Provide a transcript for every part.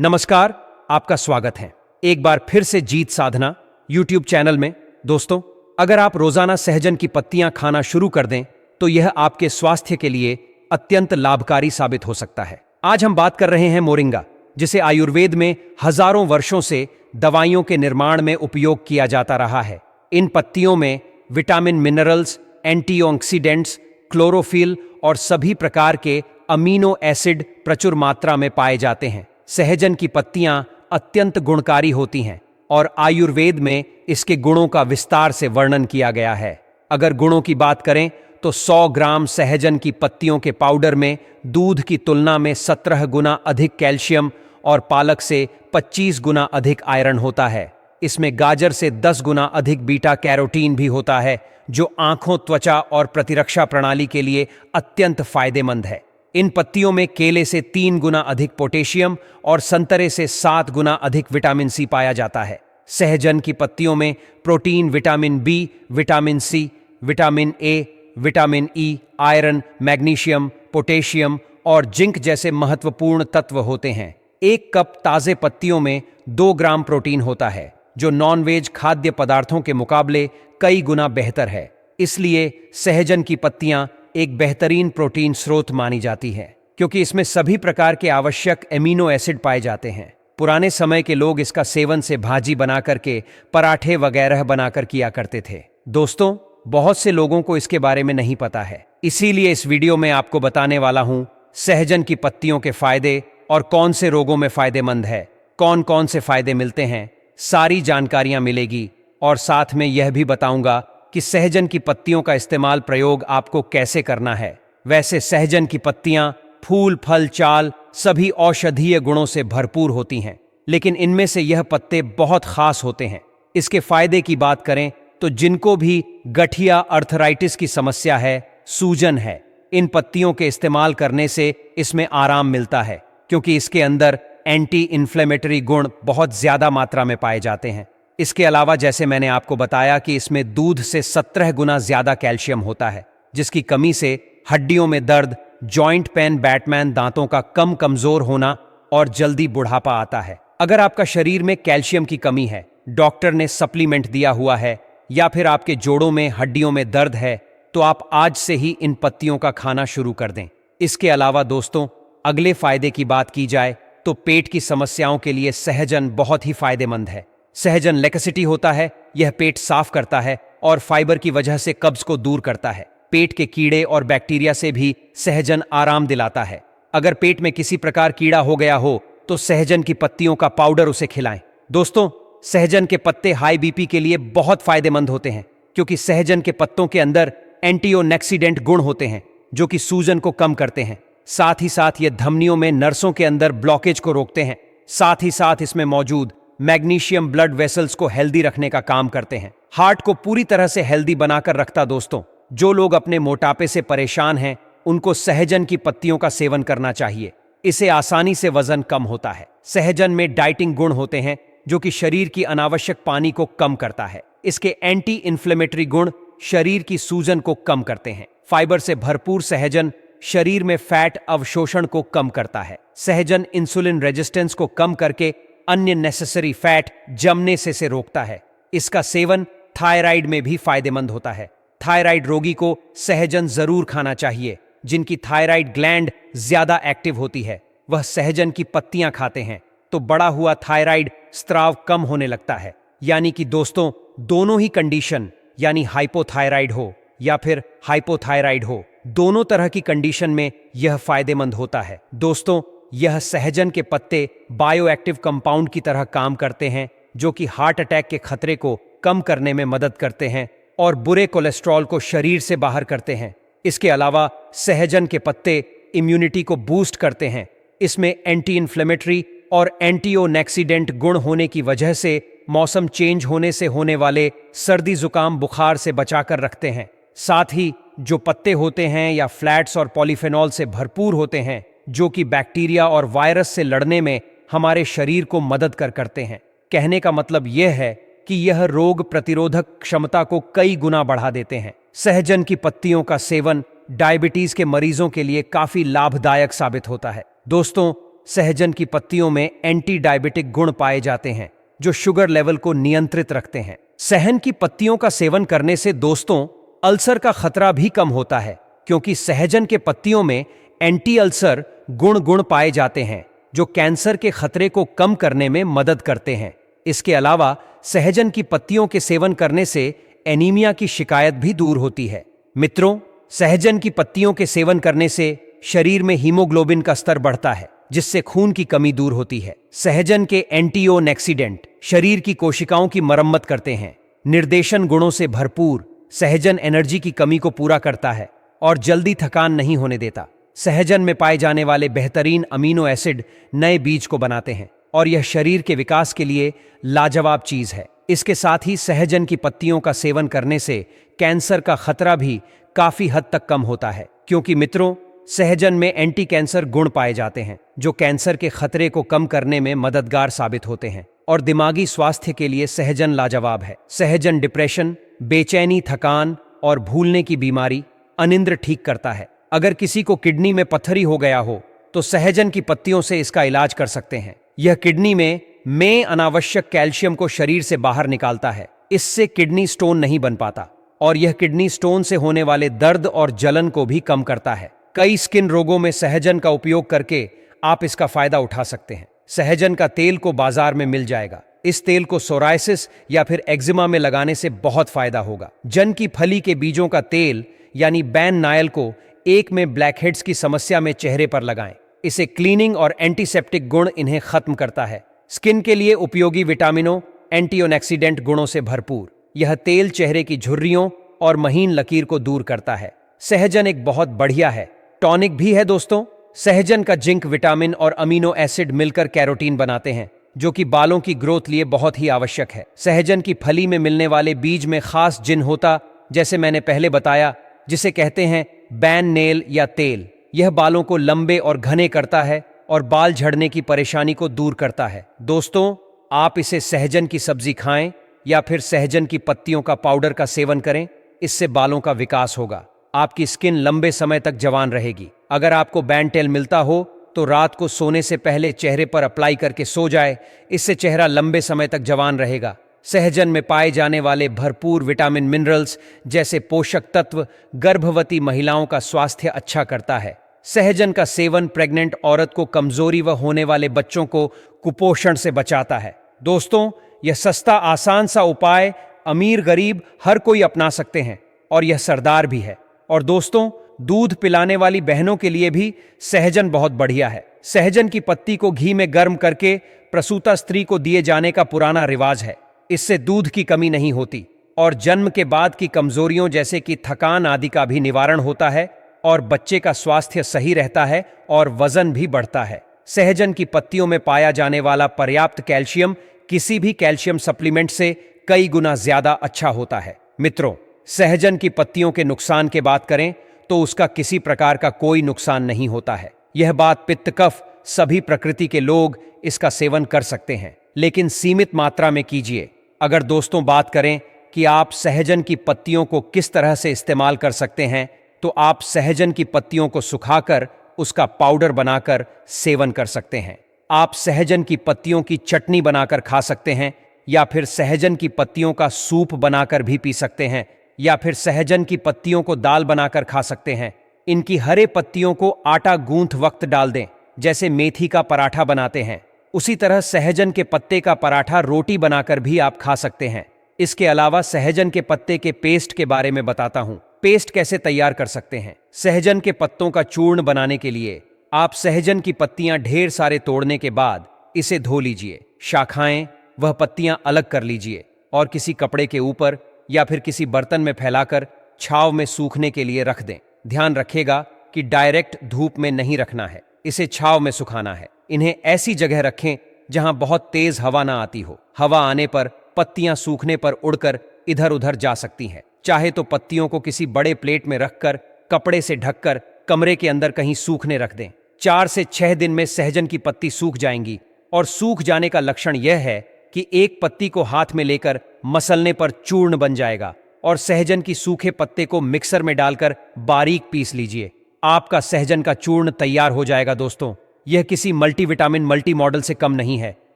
नमस्कार, आपका स्वागत है एक बार फिर से जीत साधना यूट्यूब चैनल में। दोस्तों, अगर आप रोजाना सहजन की पत्तियां खाना शुरू कर दें तो यह आपके स्वास्थ्य के लिए अत्यंत लाभकारी साबित हो सकता है। आज हम बात कर रहे हैं मोरिंगा, जिसे आयुर्वेद में हजारों वर्षों से दवाइयों के निर्माण में उपयोग किया जाता रहा है। इन पत्तियों में विटामिन, मिनरल्स, एंटीऑक्सीडेंट्स, क्लोरोफिल और सभी प्रकार के अमीनो एसिड प्रचुर मात्रा में पाए जाते हैं। सहजन की पत्तियां अत्यंत गुणकारी होती हैं और आयुर्वेद में इसके गुणों का विस्तार से वर्णन किया गया है। अगर गुणों की बात करें तो 100 ग्राम सहजन की पत्तियों के पाउडर में दूध की तुलना में 17 गुना अधिक कैल्शियम और पालक से 25 गुना अधिक आयरन होता है। इसमें गाजर से 10 गुना अधिक बीटा कैरोटीन भी होता है, जो आंखों, त्वचा और प्रतिरक्षा प्रणाली के लिए अत्यंत फायदेमंद है। इन पत्तियों में केले से 3 गुना अधिक पोटेशियम और संतरे से 7 गुना अधिक विटामिन सी पाया जाता है। सहजन की पत्तियों में protein, vitamin B, vitamin C, vitamin A, vitamin E, iron, magnesium, potassium और जिंक जैसे महत्वपूर्ण तत्व होते हैं। एक कप ताजे पत्तियों में 2 ग्राम प्रोटीन होता है, जो नॉनवेज खाद्य पदार्थों के मुकाबले कई गुना बेहतर है। इसलिए सहजन की पत्तियां एक बेहतरीन प्रोटीन स्रोत मानी जाती है, क्योंकि इसमें सभी प्रकार के आवश्यक एमिनो एसिड पाए जाते हैं। पुराने समय के लोग इसका सेवन से भाजी बनाकर के पराठे वगैरह बनाकर किया करते थे। दोस्तों, बहुत से लोगों को इसके बारे में नहीं पता है, इसीलिए इस वीडियो में आपको बताने वाला हूं सहजन की पत्तियों के फायदे और कौन से रोगों में फायदेमंद है, कौन कौन से फायदे मिलते हैं। सारी जानकारियां मिलेगी और साथ में यह भी बताऊंगा कि सहजन की पत्तियों का इस्तेमाल प्रयोग आपको कैसे करना है। वैसे सहजन की पत्तियां फूल, फल, चाल सभी औषधीय गुणों से भरपूर होती हैं, लेकिन इनमें से यह पत्ते बहुत खास होते हैं। इसके फायदे की बात करें तो जिनको भी गठिया, अर्थराइटिस की समस्या है, सूजन है, इन पत्तियों के इस्तेमाल करने से इसमें आराम मिलता है, क्योंकि इसके अंदर एंटी इन्फ्लेमेटरी गुण बहुत ज्यादा मात्रा में पाए जाते हैं। इसके अलावा जैसे मैंने आपको बताया कि इसमें दूध से 17 गुना ज्यादा कैल्शियम होता है, जिसकी कमी से हड्डियों में दर्द, जॉइंट पेन, बैटमैन दांतों का कमजोर होना और जल्दी बुढ़ापा आता है। अगर आपका शरीर में कैल्शियम की कमी है, डॉक्टर ने सप्लीमेंट दिया हुआ है, या फिर आपके जोड़ों में, हड्डियों में दर्द है, तो आप आज से ही इन पत्तियों का खाना शुरू कर दें। इसके अलावा दोस्तों, अगले फायदे की बात की जाए तो पेट की समस्याओं के लिए सहजन बहुत ही फायदेमंद है। सहजन लेक्सिटी होता है, यह पेट साफ करता है और फाइबर की वजह से कब्ज को दूर करता है। पेट के कीड़े और बैक्टीरिया से भी सहजन आराम दिलाता है। अगर पेट में किसी प्रकार कीड़ा हो गया हो तो सहजन की पत्तियों का पाउडर उसे खिलाएं। दोस्तों, सहजन के पत्ते हाई बीपी के लिए बहुत फायदेमंद होते हैं, क्योंकि सहजन के पत्तों के अंदर एंटीऑक्सीडेंट गुण होते हैं, जो कि सूजन को कम करते हैं। साथ ही साथ ये धमनियों में नर्सों के अंदर ब्लॉकेज को रोकते हैं। साथ ही साथ इसमें मौजूद मैग्नीशियम ब्लड वेसल्स को हेल्दी रखने का काम करते हैं। हार्ट को पूरी तरह से हेल्दी बनाकर रखता। दोस्तों, जो लोग अपने मोटापे से परेशान हैं, उनको सहजन की पत्तियों का सेवन करना चाहिए। इसे आसानी से वजन कम होता है। सहजन में डाइटिंग गुण होते हैं, जो कि शरीर की अनावश्यक पानी को कम करता है। इसके एंटी इन्फ्लेमेटरी गुण शरीर की सूजन को कम करते हैं। फाइबर से भरपूर सहजन शरीर में फैट अवशोषण को कम करता है। सहजन इंसुलिन रेजिस्टेंस को कम करके अन्य नेसेसरी फैट जमने से रोकता है। इसका सेवन थायराइड में भी फायदेमंद होता है। थायराइड रोगी को सहजन जरूर खाना चाहिए। जिनकी थायराइड ग्लैंड ज्यादा एक्टिव होती है, वह सहजन की पत्तियां खाते हैं तो बड़ा हुआ थायराइड स्त्राव कम होने लगता है। यानी कि दोस्तों, दोनों ही कंडीशन, यानी हाइपोथायराइड हो या फिर हाइपोथायराइड हो, दोनों तरह की कंडीशन में यह फायदेमंद होता है। दोस्तों, यह सहजन के पत्ते बायोएक्टिव कंपाउंड की तरह काम करते हैं, जो कि हार्ट अटैक के खतरे को कम करने में मदद करते हैं और बुरे कोलेस्ट्रॉल को शरीर से बाहर करते हैं। इसके अलावा सहजन के पत्ते इम्यूनिटी को बूस्ट करते हैं। इसमें एंटी इन्फ्लेमेटरी और एंटीऑक्सीडेंट गुण होने की वजह से मौसम चेंज होने से होने वाले सर्दी, जुकाम, बुखार से बचाकर रखते हैं। साथ ही जो पत्ते होते हैं या फ्लैट्स और पॉलीफेनॉल से भरपूर होते हैं, जो कि बैक्टीरिया और वायरस से लड़ने में हमारे शरीर को मदद करते हैं। कहने का मतलब यह है कि यह रोग प्रतिरोधक क्षमता को कई गुना बढ़ा देते हैं। सहजन की पत्तियों का सेवन डायबिटीज के मरीजों के लिए काफी लाभदायक साबित होता है। दोस्तों, सहजन की पत्तियों में एंटी डायबिटिक गुण पाए जाते हैं जो शुगर लेवल को नियंत्रित रखते हैं। सहजन की पत्तियों का सेवन करने से दोस्तों अल्सर का खतरा भी कम होता है, क्योंकि सहजन के पत्तियों में एंटी अल्सर गुण पाए जाते हैं जो कैंसर के खतरे को कम करने में मदद करते हैं। इसके अलावा सहजन की पत्तियों के सेवन करने से एनीमिया की शिकायत भी दूर होती है। मित्रों, सहजन की पत्तियों के सेवन करने से शरीर में हीमोग्लोबिन का स्तर बढ़ता है, जिससे खून की कमी दूर होती है। सहजन के एंटीऑक्सीडेंट शरीर की कोशिकाओं की मरम्मत करते हैं। निर्देशन गुणों से भरपूर सहजन एनर्जी की कमी को पूरा करता है और जल्दी थकान नहीं होने देता। सहजन में पाए जाने वाले बेहतरीन अमीनो एसिड नए बीज को बनाते हैं और यह शरीर के विकास के लिए लाजवाब चीज है। इसके साथ ही सहजन की पत्तियों का सेवन करने से कैंसर का खतरा भी काफी हद तक कम होता है, क्योंकि मित्रों सहजन में एंटी कैंसर गुण पाए जाते हैं जो कैंसर के खतरे को कम करने में मददगार साबित होते हैं। और दिमागी स्वास्थ्य के लिए सहजन लाजवाब है। सहजन डिप्रेशन, बेचैनी, थकान और भूलने की बीमारी, अनिद्रा ठीक करता है। अगर किसी को किडनी में पत्थरी हो गया हो तो सहजन की पत्तियों से इसका इलाज कर सकते हैं। यह किडनी में अनावश्यक कैल्शियम को शरीर से बाहर निकालता है। इससे किडनी स्टोन नहीं बन पाता और यह किडनी स्टोन से होने वाले दर्द और जलन को भी कम करता है। कई स्किन रोगों में सहजन का उपयोग करके आप इसका फायदा उठा सकते हैं। सहजन का तेल को बाजार में मिल जाएगा। इस तेल को सोरायसिस या फिर एक्जिमा में लगाने से बहुत फायदा होगा। जन की फली के बीजों का तेल यानी बैन नायल को एक में ब्लैकहेड्स की समस्या में चेहरे पर लगाएं। इसे क्लीनिंग और एंटीसेप्टिक गुण इन्हें खत्म करता है। स्किन के लिए उपयोगी विटामिनों, एंटीऑक्सीडेंट गुणों से भरपूर यह तेल चेहरे की झुर्रियों और महीन लकीर को दूर करता है। सहजन एक बहुत बढ़िया है, टॉनिक भी है दोस्तों। सहजन का जिंक, विटामिन और अमीनो एसिड मिलकर कैरोटीन बनाते हैं, जो कि बालों की ग्रोथ लिए बहुत ही आवश्यक है। सहजन की फली में मिलने वाले बीज में खास जिन होता, जैसे मैंने पहले बताया, जिसे कहते हैं बैन नेल या तेल। यह बालों को लंबे और घने करता है और बाल झड़ने की परेशानी को दूर करता है। दोस्तों, आप इसे सहजन की सब्जी खाएं या फिर सहजन की पत्तियों का पाउडर का सेवन करें। इससे बालों का विकास होगा, आपकी स्किन लंबे समय तक जवान रहेगी। अगर आपको बैन टेल मिलता हो तो रात को सोने से पहले चेहरे पर अप्लाई करके सो जाए। इससे चेहरा लंबे समय तक जवान रहेगा। सहजन में पाए जाने वाले भरपूर विटामिन, मिनरल्स जैसे पोषक तत्व गर्भवती महिलाओं का स्वास्थ्य अच्छा करता है। सहजन का सेवन प्रेग्नेंट औरत को कमजोरी व होने वाले बच्चों को कुपोषण से बचाता है। दोस्तों, यह सस्ता आसान सा उपाय अमीर गरीब हर कोई अपना सकते हैं और यह सरदार भी है। और दोस्तों, दूध पिलाने वाली बहनों के लिए भी सहजन बहुत बढ़िया है। सहजन की पत्ती को घी में गर्म करके प्रसूता स्त्री को दिए जाने का पुराना रिवाज है। इससे दूध की कमी नहीं होती और जन्म के बाद की कमजोरियों जैसे कि थकान आदि का भी निवारण होता है और बच्चे का स्वास्थ्य सही रहता है और वजन भी बढ़ता है। सहजन की पत्तियों में पाया जाने वाला पर्याप्त कैल्शियम किसी भी कैल्शियम सप्लीमेंट से कई गुना ज्यादा अच्छा होता है। मित्रों, सहजन की पत्तियों के नुकसान की बात करें तो उसका किसी प्रकार का कोई नुकसान नहीं होता है। यह बात पित्त कफ सभी प्रकृति के लोग इसका सेवन कर सकते हैं, लेकिन सीमित मात्रा में कीजिए। अगर दोस्तों बात करें कि आप सहजन की पत्तियों को किस तरह से इस्तेमाल कर सकते हैं, तो आप सहजन की पत्तियों को सुखाकर उसका पाउडर बनाकर सेवन कर सकते हैं। आप सहजन की पत्तियों की चटनी बनाकर खा सकते हैं या फिर सहजन की पत्तियों का सूप बनाकर भी पी सकते हैं या फिर सहजन की पत्तियों को दाल बनाकर खा सकते हैं। इनकी हरे पत्तियों को आटा गूंथ वक्त डाल दें, जैसे मेथी का पराठा बनाते हैं। उसी तरह सहजन के पत्ते का पराठा रोटी बनाकर भी आप खा सकते हैं। इसके अलावा सहजन के पत्ते के पेस्ट के बारे में बताता हूं। पेस्ट कैसे तैयार कर सकते हैं। सहजन के पत्तों का चूर्ण बनाने के लिए आप सहजन की पत्तियां ढेर सारे तोड़ने के बाद इसे धो लीजिए। शाखाएं वह पत्तियां अलग कर लीजिए और किसी कपड़े के ऊपर या फिर किसी बर्तन में फैलाकर छांव में सूखने के लिए रख दें। ध्यान रखिएगा कि डायरेक्ट धूप में नहीं रखना है, इसे छांव में सुखाना है। इन्हें ऐसी जगह रखें जहां बहुत तेज हवा ना आती हो। हवा आने पर पत्तियां सूखने पर उड़कर इधर उधर जा सकती हैं। चाहे तो पत्तियों को किसी बड़े प्लेट में रखकर कपड़े से ढककर कमरे के अंदर कहीं सूखने रख दें। 4 से 6 दिन में सहजन की पत्ती सूख जाएंगी और सूख जाने का लक्षण यह है कि एक पत्ती को हाथ में लेकर मसलने पर चूर्ण बन जाएगा और सहजन की सूखे पत्ते को मिक्सर में डालकर बारीक पीस लीजिए। आपका सहजन का चूर्ण तैयार हो जाएगा। दोस्तों, यह किसी मल्टीविटामिन मल्टी मॉडल से कम नहीं है,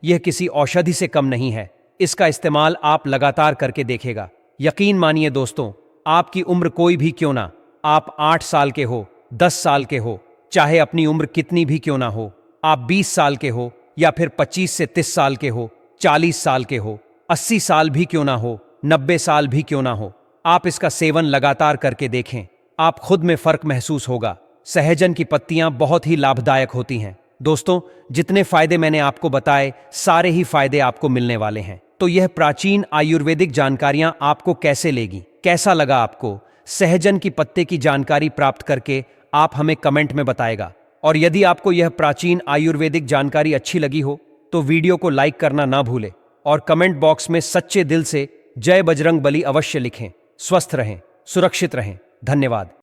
यह किसी औषधि से कम नहीं है। इसका इस्तेमाल आप लगातार करके देखेगा। यकीन मानिए दोस्तों, आपकी उम्र कोई भी क्यों ना, आप 8 साल के हो, 10 साल के हो, चाहे अपनी उम्र कितनी भी क्यों ना हो, आप 20 साल के हो या फिर 25 से 30 साल के हो, 40 साल के हो, 80 साल भी क्यों ना हो, 90 साल भी क्यों ना हो, आप इसका सेवन लगातार करके देखें, आप खुद में फर्क महसूस होगा। सहजन की पत्तियां बहुत ही लाभदायक होती हैं। दोस्तों, जितने फायदे मैंने आपको बताए, सारे ही फायदे आपको मिलने वाले हैं। तो यह प्राचीन आयुर्वेदिक जानकारियां आपको कैसे लेगी, कैसा लगा आपको? सहजन की पत्ते की जानकारी प्राप्त करके आप हमें कमेंट में बताएगा। और यदि आपको यह प्राचीन आयुर्वेदिक जानकारी अच्छी लगी हो तो वीडियो को लाइक करना ना भूलें और कमेंट बॉक्स में सच्चे दिल से जय बजरंग बली अवश्य लिखें। स्वस्थ रहें, सुरक्षित रहें। धन्यवाद।